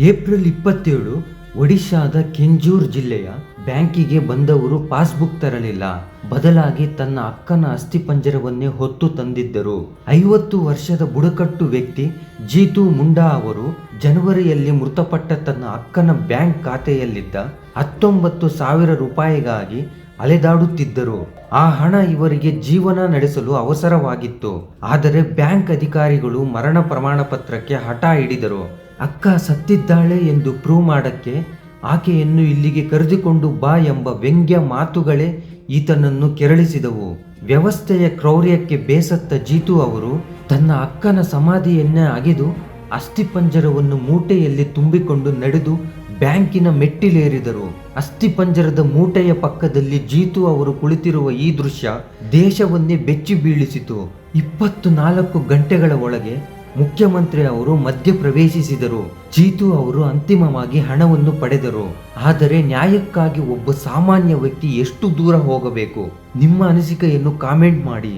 April 27 ಒಡಿಶಾದ ಕೆಂಜೂರ್ ಜಿಲ್ಲೆಯ ಬ್ಯಾಂಕಿಗೆ ಬಂದವರು ಪಾಸ್ಬುಕ್ ತರಲಿಲ್ಲ, ಬದಲಾಗಿ ತನ್ನ ಅಕ್ಕನ ಅಸ್ಥಿಪಂಜರವನ್ನೇ ಹೊತ್ತು ತಂದಿದ್ದರು. 50 ವರ್ಷದ ಬುಡಕಟ್ಟು ವ್ಯಕ್ತಿ ಜೀತು ಮುಂಡಾ ಅವರು ಜನವರಿಯಲ್ಲಿ ಮೃತಪಟ್ಟ ತನ್ನ ಅಕ್ಕನ ಬ್ಯಾಂಕ್ ಖಾತೆಯಲ್ಲಿದ್ದ 19,000 ರೂಪಾಯಿಗಾಗಿ ಅಲೆದಾಡುತ್ತಿದ್ದರು. ಆ ಹಣ ಇವರಿಗೆ ಜೀವನ ನಡೆಸಲು ಅವಸರವಾಗಿತ್ತು. ಆದರೆ ಬ್ಯಾಂಕ್ ಅಧಿಕಾರಿಗಳು ಮರಣ ಪ್ರಮಾಣ ಪತ್ರಕ್ಕೆ ಹಠ ಹಿಡಿದರು. ಅಕ್ಕ ಸತ್ತಿದ್ದಾಳೆ ಎಂದು ಪ್ರೂವ್ ಮಾಡಕ್ಕೆ ಆಕೆಯನ್ನು ಇಲ್ಲಿಗೆ ಕರೆದುಕೊಂಡು ಬಾ ಎಂಬ ವ್ಯಂಗ್ಯ ಮಾತುಗಳೇ ಈತನನ್ನು ಕೆರಳಿಸಿದವು. ವ್ಯವಸ್ಥೆಯ ಕ್ರೌರ್ಯಕ್ಕೆ ಬೇಸತ್ತ ಜೀತು ಅವರು ತನ್ನ ಅಕ್ಕನ ಸಮಾಧಿಯನ್ನೇ ಅಗೆದು ಅಸ್ಥಿಪಂಜರವನ್ನು ಮೂಟೆಯಲ್ಲಿ ತುಂಬಿಕೊಂಡು ನಡೆದು ಬ್ಯಾಂಕಿನ ಮೆಟ್ಟಿಲೇರಿದರು. ಅಸ್ಥಿಪಂಜರದ ಮೂಟೆಯ ಪಕ್ಕದಲ್ಲಿ ಜೀತು ಅವರು ಕುಳಿತಿರುವ ಈ ದೃಶ್ಯ ದೇಶವನ್ನೇ ಬೆಚ್ಚಿ ಬೀಳಿಸಿತು. 24 ಗಂಟೆಗಳ ಒಳಗೆ ಮುಖ್ಯಮಂತ್ರಿ ಅವರು ಮಧ್ಯ ಪ್ರವೇಶಿಸಿದರು. ಜೀತು ಅವರು ಅಂತಿಮವಾಗಿ ಹಣವನ್ನು ಪಡೆದರು. ಆದರೆ ನ್ಯಾಯಕ್ಕಾಗಿ ಒಬ್ಬ ಸಾಮಾನ್ಯ ವ್ಯಕ್ತಿ ಎಷ್ಟು ದೂರ ಹೋಗಬೇಕು? ನಿಮ್ಮ ಅನಿಸಿಕೆಯನ್ನು ಕಾಮೆಂಟ್ ಮಾಡಿ.